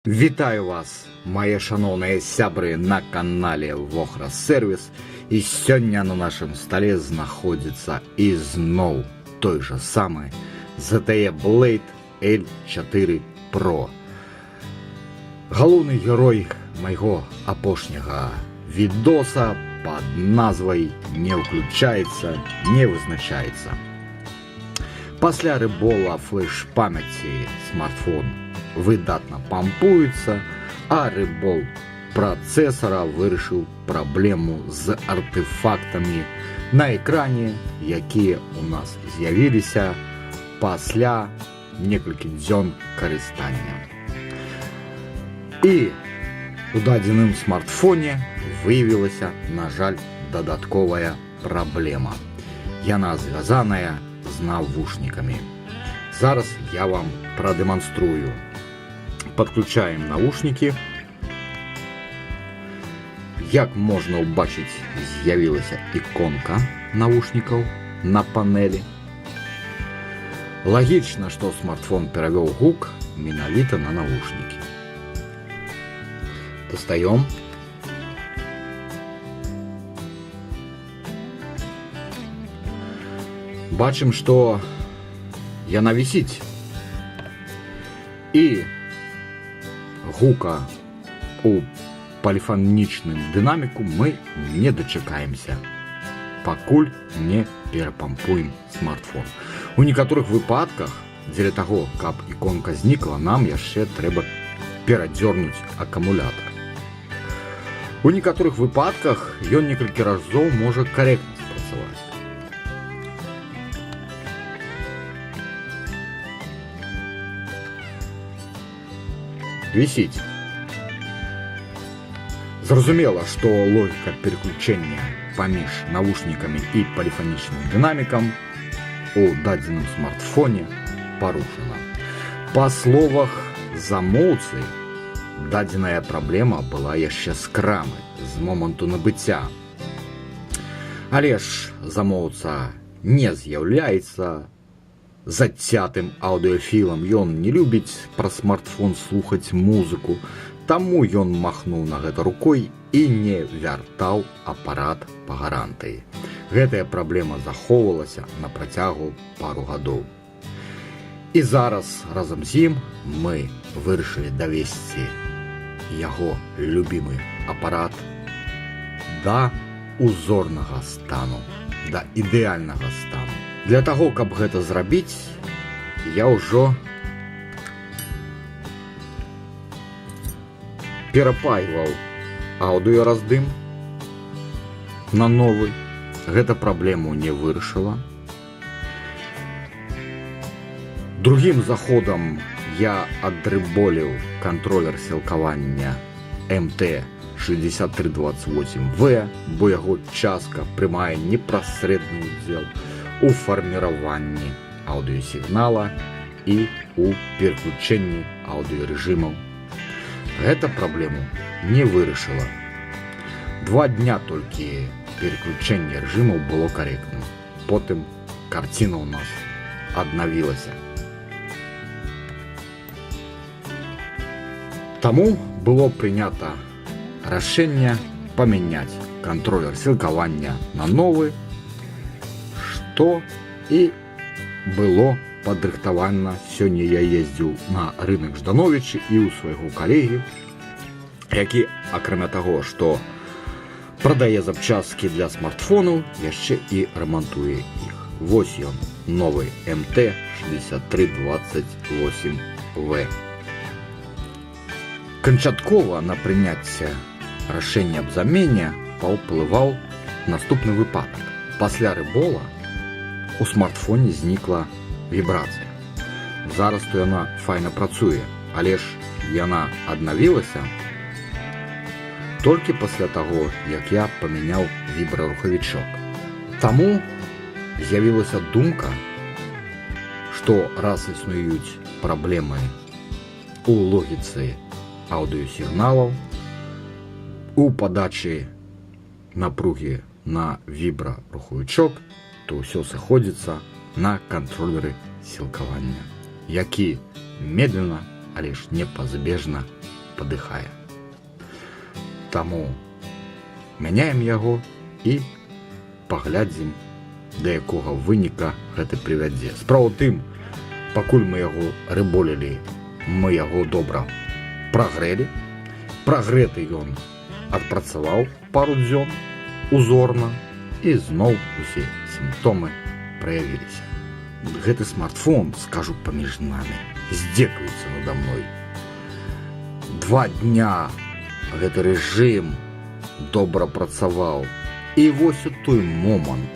Вітаю вас, мае шаноўныя сябры на канале Вохра Сервис. І сёння на нашым стале знаходзіцца ізноў той жа самы ZTE Blade L4 Pro. Галоўны герой майго апошняга відоса пад назвай не ўключаецца, не вызначаецца. Пасля рыбола флеш-памяці смартфон выдатна пампуецца, а рыбол працэсара вырашыў праблему з артефактамі на экране, якія у нас з'явіліся пасля некалькіх дзён карыстання. І у дадзеным смартфоне выявілася, на жаль, дадатковая праблема. Яна звязаная з навушникамі. Зараз я вам прадэманструю. Подключаем наушники. Як можна ўбачыць, з'явілася іконка наушникаў на панелі. Лагічна, што смартфон перавёў гук менавіта на наушники. Достаем. Бачым, што яна вісіць. І гука у поліфанічным дынаміку мы не дачакаемся, пакуль не перапампуем смартфон. У некаторых выпадках, дзеля таго, каб іконка знікла, нам яшчэ трэба перадзёрнуць акумулятор. У некаторых выпадках ён некалькі разоў можа карэктна спрацаваць. Висіць. Зразумела, што логіка переключення паміж навушникамі і поліфанічным дынамікам у дадзеным смартфоне парушана. Па словах замоўцы, дадзеная праблема была яшчэ з крамы, з моманту набыцця. Але ж замоўца не з'яўляецца зацятым аўдыёфілам, ён не любіць праз смартфон слухаць музыку, таму ён махнуў на гэта рукой і не вяртаў апарат па гарантыі. Гэтая праблема захоўвалася на працягу пару гадоў. І зараз разам з ім мы вырашылі давесці яго любімы апарат да узорнага стану, да ідэальнага стану. Для таго, каб гэта зрабіць, я ўжо перапайваў аўдыёраздым на новы. Гэта праблему не вырашыла. Другім заходам я адрыболіў кантролер сілкавання MT6328V, бо яго частка прымае непасрэдны ўдзел у фарміраванні аўдыёсігнала і у пераключэнні аўдыёрэжымаў. Гэта праблему не вырашыла. 2 дня толькі пераключэнне рэжымаў было карэктным. Потым карціна ў нас аднавілася. Таму было прынята рашэнне памяняць кантролер сілкавання на новы, што і было падрыхтавана. Сёння я ездзіў на рынак Ждановічы і ў свайго калегі, які, акрамя таго, што прадае запчасткі для смартфонаў, яшчэ і рамантуе іх. Вось ён, новы MT6328V. Канчаткова на прыняцце рашэння аб замене паўплываў наступны выпадак. Пасля рыбола у смартфоне знікла вібрацыя. Зараз то яна файна працуе, але ж яна аднавілася толькі пасля таго, як я памяняў вібрарухавічок. Таму з'явілася думка, што раз існуюць праблемы у логіцы аўдыёсігналаў, у падачы напругі на вібрарухавічок, то ўсё сыходзіцца на кантролеры сілкавання, які медленно, але ж непазбежна падыхае. Таму мяняем яго і паглядзім, да якога выніка гэта прывядзе. Справа ў тым, пакуль мы яго рыболілі, мы яго добра прагрэлі. Прагрэты ён адпрацаваў пару дзён узорна, і зноў усе сімптомы праявіліся. Гэты смартфон, скажу паміж намі, здзекуецца надо мной. 2 дня гэты рэжым добра працаваў. І вось у той момант,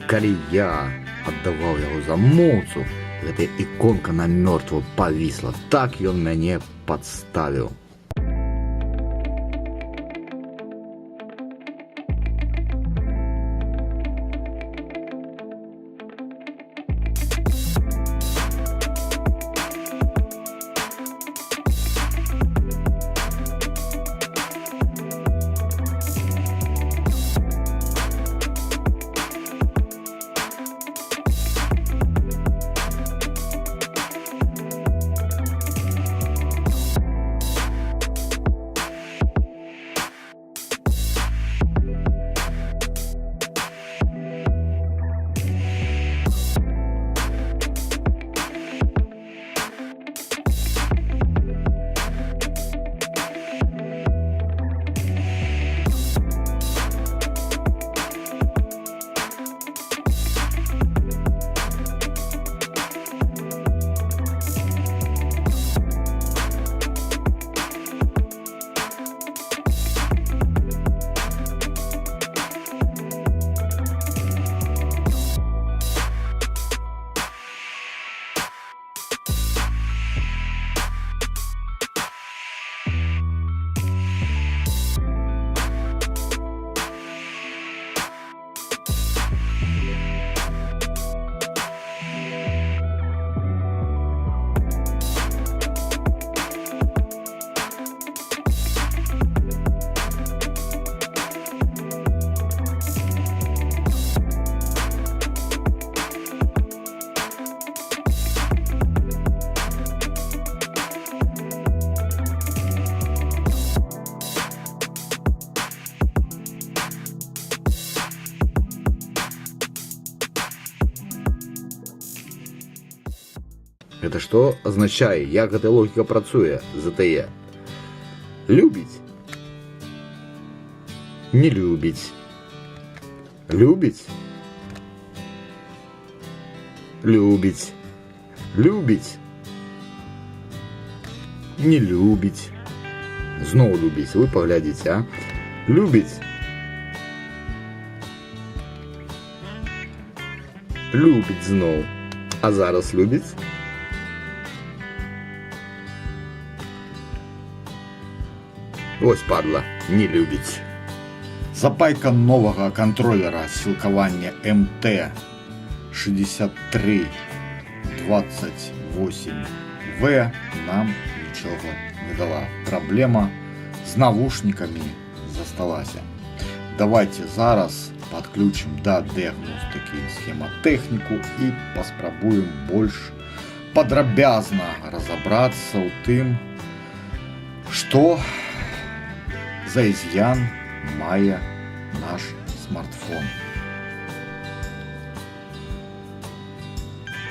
калі я аддаваў яго замоўцу, гэтая іконка на мёртву павісла. Так ён мяне падставіў. Гэта што азначае, як гэта логіка працуе ZTE? Любіць. Не любіць. Любіць. Любіць. Любіць. Не любіць. Зноў любіць. Вы паглядзіце, а? Любіць. Любіць зноў. А зараз любіць? Ось падла, не любіць. Запайка новага кантролера сілкавання MT6328V нам нічога не дала. Праблема з навушнікамі засталася. Давайте зараз подключим да дыагностыкі схемотэхніку і паспрабуем больш падрабязна разабрацца ў тым, што за изъян мае наш смартфон.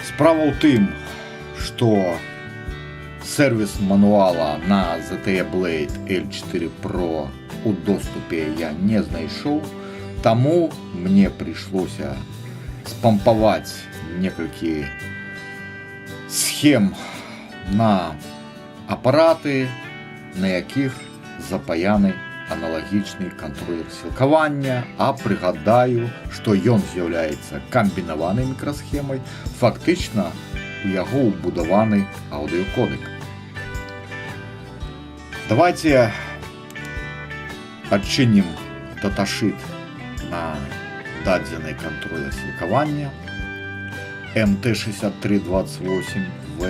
Справа ў тым, што сервіс мануала на ZTE Blade L4 Pro у доступе я не знайшоў, таму мне прыйшлося спампаваць некалькі схем на апараты, на якіх запаяны аналагічны кантролер сілкавання, а прыгадаю, што ён з'яўляецца камбінаванай мікрасхемай, фактычна у яго ўбудаваны аўдыёкодек. Давайте адчынім даташыт на дадзены кантролер сілкавання MT6328V.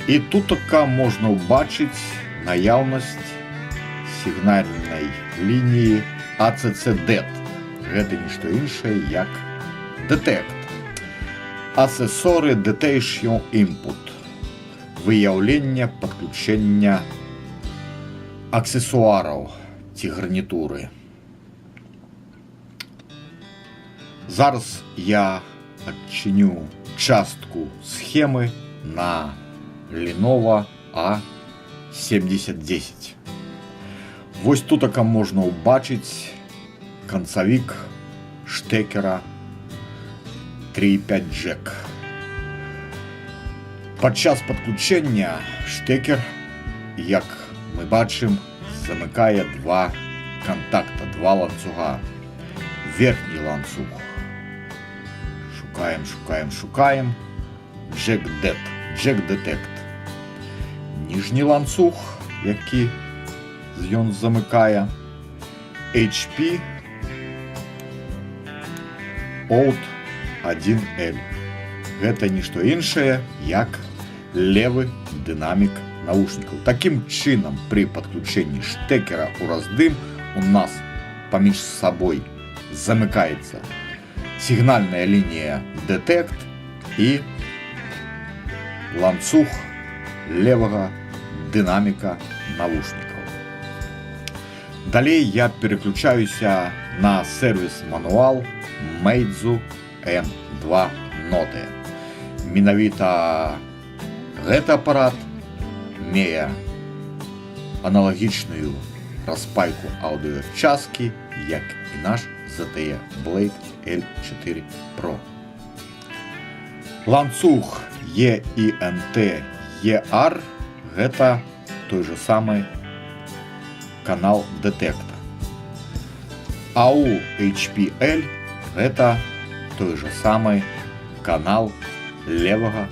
І тут можна ўбачыць наяўнасць сігнальнай лініі ACC-DET. Гэта нішто іншае, як детект. Accessory Detection Input. выяўлення падключэння аксесуараў ці гарнітуры. Зараз я адчыню частку схемы на Lenovo A7010. Вось тутака можна ўбачыць канцавік штекера 3.5 джек. Падчас падключэння штекер, як мы бачым, замыкае два контакта, два ланцуга. Верхні ланцуг шукаем джек детект. Ніжні ланцуг, які ён замыкае, HP Out 1L. Гэта нішто іншае, як левы дынамік навушнікаў. Такім чынам, пры падключэнні штекера ў раздым у нас паміж сабой замыкаецца сігнальная лінія детект і ланцуг левага дынаміка навушнікаў. Далей я переключаюся на сервіс-мануал Meizu M2 Note. Менавіта гэты апарат мее аналагічную распайку аўдыёчасткі, як і наш ZTE Blade L4 Pro. Ланцуг EINT ER гэта той же самы канал детекта. А у HPL гэта той же самы канал левага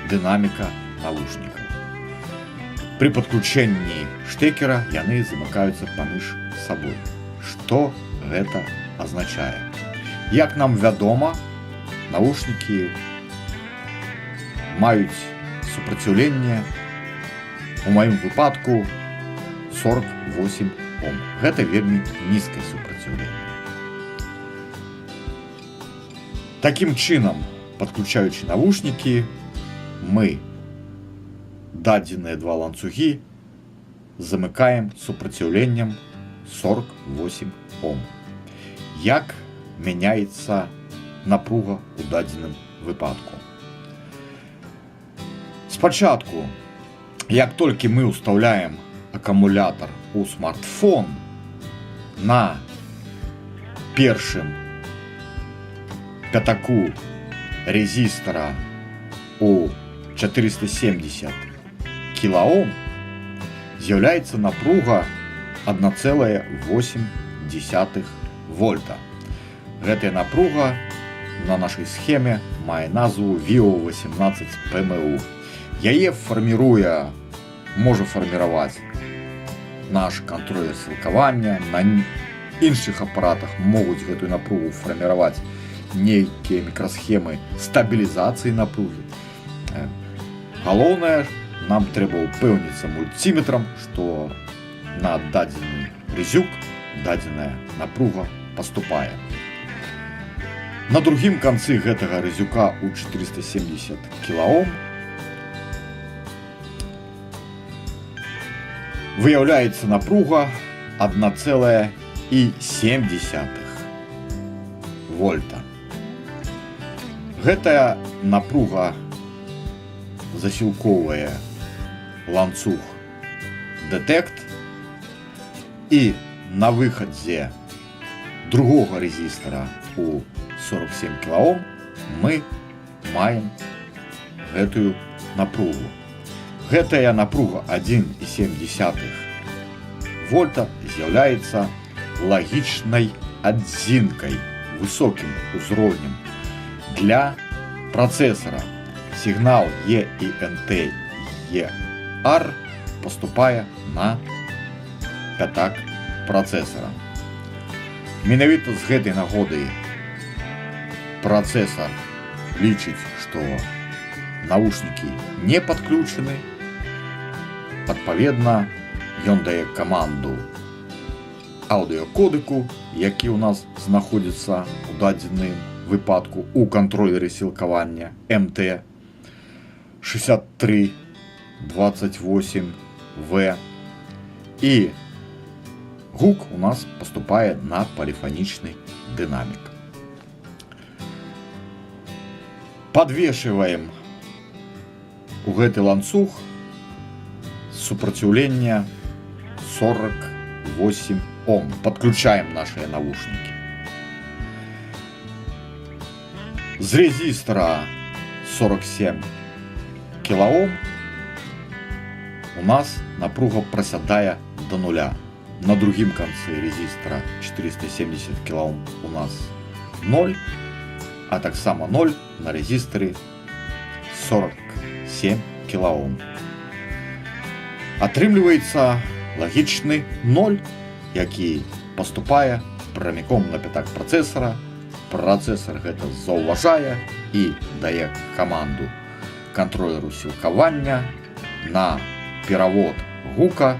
дынаміка навушнікаў. Пры падключэнні штекера яны замыкаюцца паміж сабой. Што гэта азначае? Як нам вядома, навушнікі маюць супраціўленне, у маім выпадку 48 Ом. Гэта вельмі нізкае супраціўленне. Такім чынам, падключаючы навушнікі, мы дадзеныя два ланцугі замыкаем супраціўленнем 48 Ом. Як мяняецца напруга ў дадзеным выпадку? Спачатку, як толькі мы ўстаўляем акумулятор у смартфон, на першым пятаку резістора у 470 кілаом з'яўляецца напруга 1,8 вольта. Гэтая напруга на нашай схеме мае назву VIO18 PMU. Яе можа фарміраваць наш кантролер сілкавання. На іншых апаратах могуць гэтую напругу фарміраваць нейкія мікрасхемы стабілізацыі напругі. Галоўнае, нам трэба ўпэўніцца мульціметрам, што на дадзены резюк дадзеная напруга паступае. На другім канцы гэтага резюка у 470 кілаом выяўляецца напруга 1,7 вольта. Гэтая напруга засілкоўвае ланцуг детект, і на выхадзе другога резістора у 47 кілаом мы маем гэтую напругу. Гэтая напруга 1,7 вольта з'яўляецца лагічнай адзінкай, высокім узроўнем для працэсара. Сігнал EINT ER паступае на пятак працэсара. Менавіта з гэтай нагоды працэсар лічыць, што навушнікі не падключаны. Адпаведна, ён дае каманду аўдыёкодэку, які ў нас знаходзіцца ў дадзеным выпадку у кантролеры сілкавання MT63 28В. И гук у нас поступает на полифоничный динамик. Подвешиваем у гэты ланцуг сопротивление 48 Ом. Подключаем наши наушники. З резистора 47 кОм у нас напруга просядае до нуля. На другім канцы резистора 470 кОм у нас 0, а таксама 0 на резисторе 47 кОм. Атрымліваецца лагічны 0, які паступае праміком на пятак працэсара. Працэсар гэта заўважае і дае каманду кантролеру сілкавання на перавод гука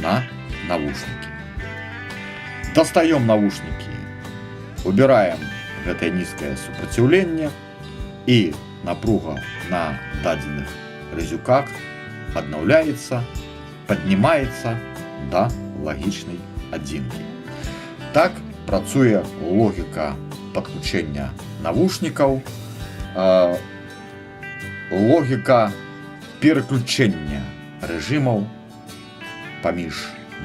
на навушники. Достаем навушники, убираем гэтае нізкае супраціўленне, і напруга на дадзеных резюках аднаўляецца, паднімаецца да лагічнай адзінкі. Так працуе логіка падключэння навушнікаў, логіка пераключэння рэжымаў паміж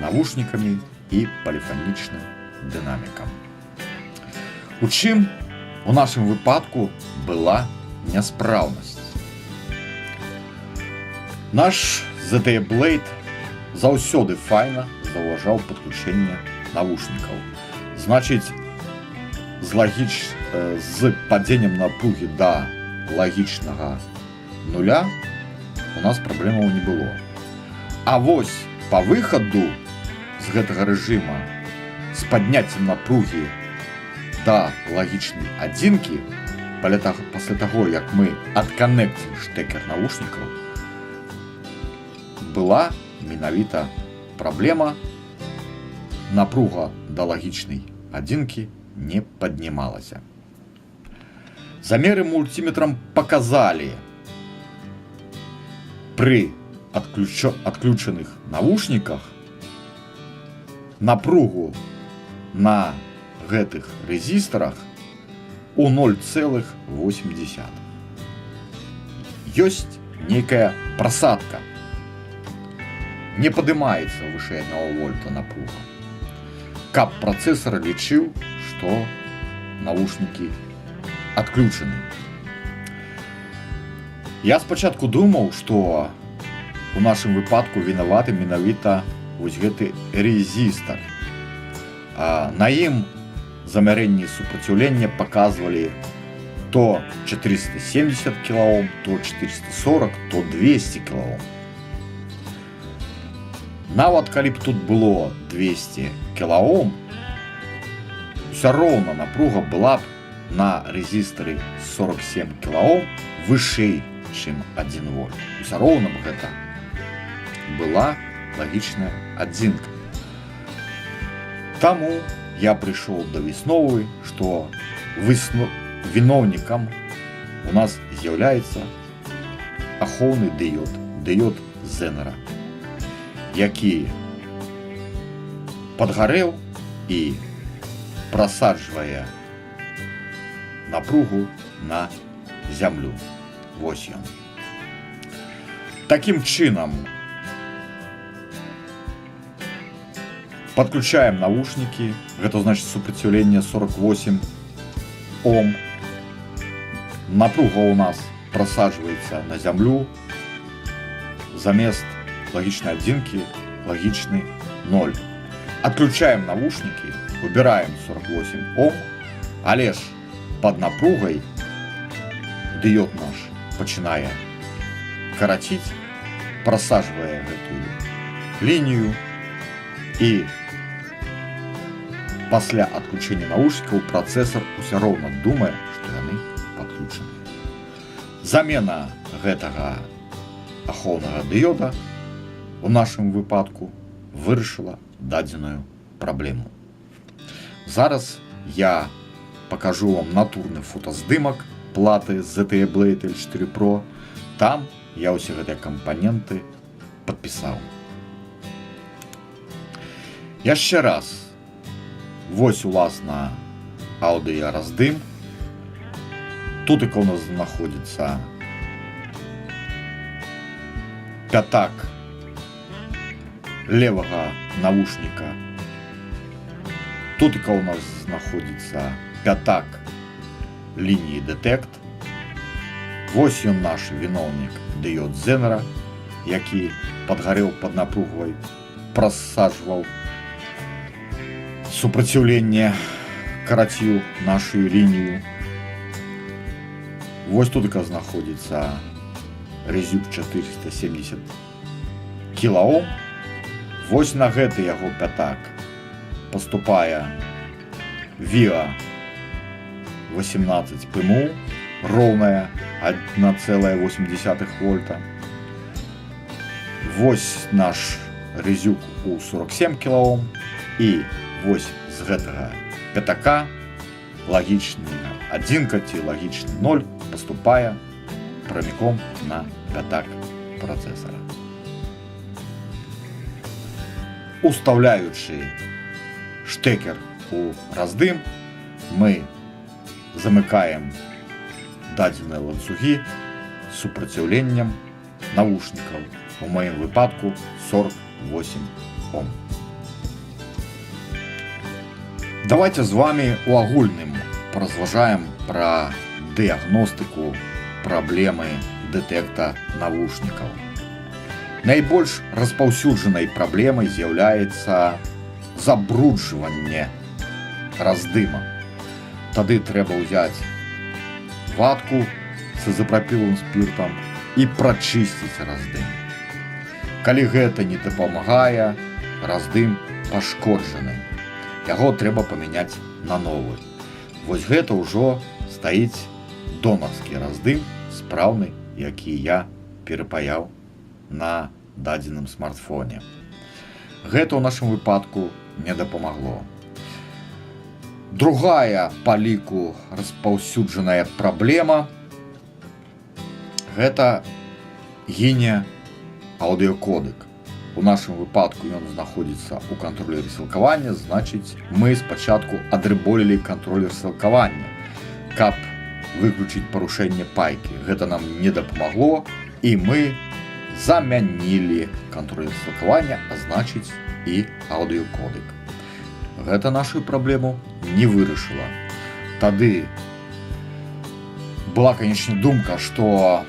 навушнікамі і поліфанічным дынамікам. У чым у нашым выпадку была няспраўнасць? Наш ZTE Blade заўсёды файна заўважаў падключэнне навушнікаў. Значыць, з падзеннем напругі да лагічнага нуля у нас праблемаў не было. А вось па выхаду з гэтага рэжыма з падняццем напругі да лагічнай адзінкі, пасля таго, як мы адканекцім штэкер навушнікаў, была менавіта праблема. Напруга да лагічнай адзінкі не паднімалася. Замеры мультиметрам показалі, пры адключаных навушніках напругу на гэтых резисторах у 0,8. Ёсць нейкая прасадка. Не падымаецца вышэй 1 вольта напруга. Каб працэсар лічыў, што навушнікі адключаны. Я спачатку думаў, што у нашым выпадку вінаваты менавіта вось гэты резістор. На ім замярэнні супраціўлення паказвалі то 470 кОм, то 440, то 200 кОм. Нават калі б тут было 200 кОм, ўсё роўна напруга была б на резісторы 47 кОм вышэй, чым 1 вольт. Ўсё роўна б гэта была лагічная адзінка. Таму я прыйшоў да высновы, што віноўнікам у нас з'яўляецца ахоўны дыёд Зенера, які падгарэў і прасаджвае напругу на зямлю. Вось ён. Такім чынам подключаем наушники, гэта значит супраціўленне 48 Ом. Напруга у нас просаджваецца на зямлю, замест лагічнай адзінкі лагічны 0. Отключаем наушники, убираем 48 Ом, але ж под напругой дыёд наш пачынае караціць, просаживая гэтую лінію, і пасля адключэння наушнікаў працэсар усё роўна думае, што яны падключаны. Замена гэтага ахоўнага дыёда у нашым выпадку вырашыла дадзеную праблему. Зараз я пакажу вам натурны фотаздымак платы ZTE Blade L4 Pro. Там я ўсе гэтыя кампаненты падпісаў. Яшчэ раз, вось уласна аўдыёраздым. Тут у нас знаходзіцца пятак левага навушніка. Тут у нас знаходзіцца пятак лініі дэтэкт. Вось ён наш віноўнік дыёд Зенера, які падгарэў пад напругвай, прасаджваў супраціўленне, караціў нашу лінію. Вось тут знаходзіцца резюк 470 кілаом. Вось на гэты яго пятак поступае VIA 18 ПМУ, роўная 1,8 вольта. Вось наш резюк у 47 кілаом. І вось з гэтага пятака лагічны адзінка ці лагічны 0 поступае праміком на пятак працэсара. Устаўляючы штекер у раздым, мы замыкаем дадзеныя ланцугі супраціўленнем навушнікаў, у маім выпадку 48 Ом. Давайте з вами у агульным паразважаем пра дыягностыку праблемы дэтэкта навушнікаў. Найбольш распаўсюджанай праблемай з'яўляецца забруджванне раздыма. Тады трэба ўзяць ватку з ізапрапілавым спіртам і прачысціць раздым. Калі гэта не дапамагае, раздым пашкоджаны. Яго трэба памяняць на новы. Вось гэта ўжо стаіць донарскі раздым, спраўны, які я перапаяў на дадзеным смартфоне. Гэта ў нашым выпадку не дапамагло. Другая па ліку распаўсюджаная праблема – гэта гіне аўдыёкодек. У нашым выпадку ён знаходзіцца ў кантролері сілкавання, значыць, мы спачатку адрыболілі кантролер сілкавання, каб выключыць парушэнне пайкі. Гэта нам не дапамагло, і мы замянілі кантролер сілкавання, а значыць, і аўдыёкодек. Гэта нашу праблему не вырашыла. Тады была, канечне, думка, што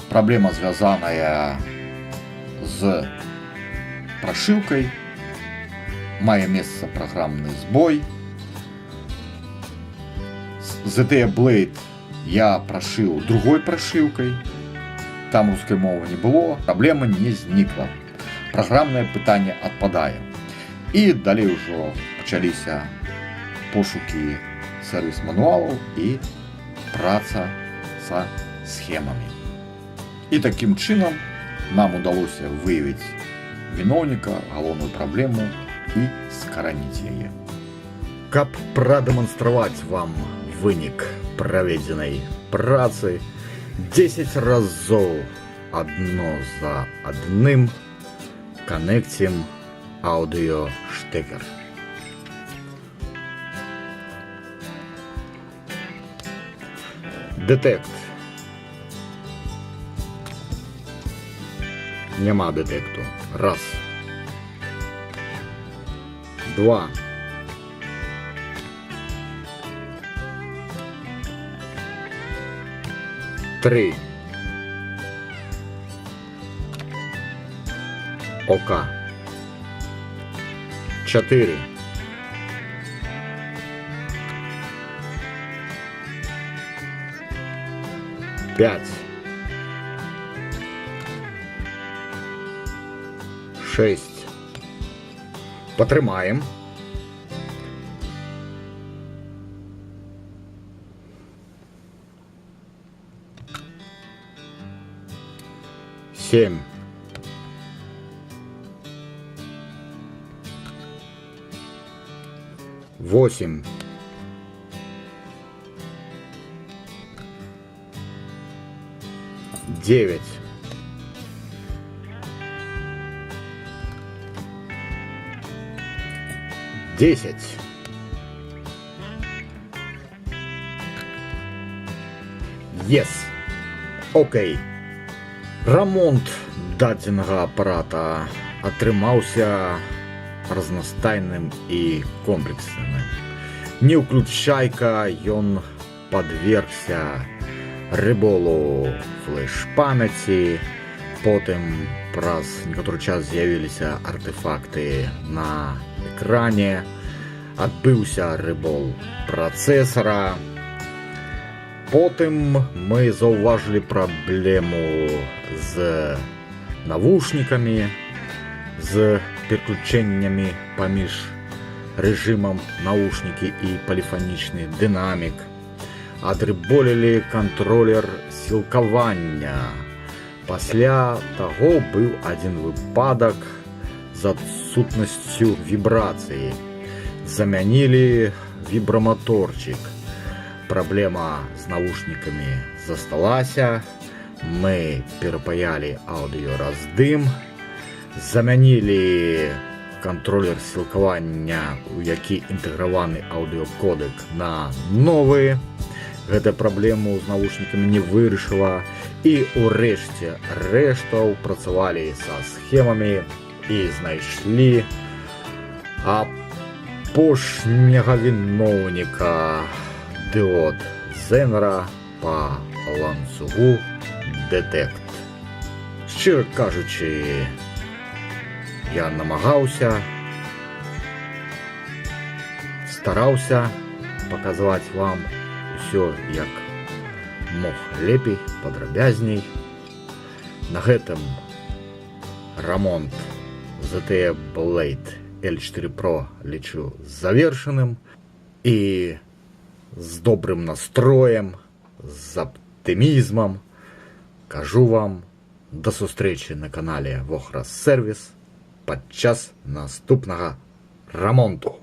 праблема звязаная з прашыўкай, мае месца праграмны збой. ZTE Blade я прашыў другой прашыўкай, там рускай мовы не было, праблема не знікла. Праграмнае пытанне адпадае. І далей ужо пачаліся пошукі сервіс-мануалаў і праца са схемамі. І такім чынам нам удалося выявіць віноўніка, галоўную праблему і скараніць яе. Каб прадэманстраваць вам вынік праведзенай працы, 10 разоў адно за адным канекцім аўдыёштекер. Дэтэкт. Няма дэтэкту. Раз. Два. Три. ОК. 4. 5. 6. Потрымаем. 7. 8. 9. 9. Десять. Yes. Окей. Рамонт дадзенага апарата атрымаўся разнастайным і комплексным. Не ўключайка ён падвергся рыболу флеш-памяці, потым праз некаторы час з'явіліся артефакты на экране, адбыўся рыбол працэсара. Потым мы заўважылі праблему з навушнікамі, з пераключэннямі паміж рэжымам наушнікі і паліфанічны дынамік. Адрыболілі кантролер сілкавання. Пасля таго быў адзін выпадак з адсутнасцю вібрацыі. Замянілі вібраматорчык. Праблема з навушнікамі засталася. Мы перапаялі аўдыёраздым, замянілі кантролер сілкавання, у які інтэграваны аўдыёкодэк, на новы. Гэта праблему з навушнікамі не вырашыла. І ўрэшце рэштаў працавалі са схемамі і знайшлі апошняга віноўніка дыод Зенера па ланцугу Detect. Шчыра кажучы, я намагаўся, стараўся паказаць вам усё як мог лепей, падрабязней. На гэтым рамонт ZTE Blade L4 Pro лічу завершаным і з добрым настроем, з аптымізмам кажу вам да сустрэчы на канале Вохра Сервіс падчас наступнага рамонту.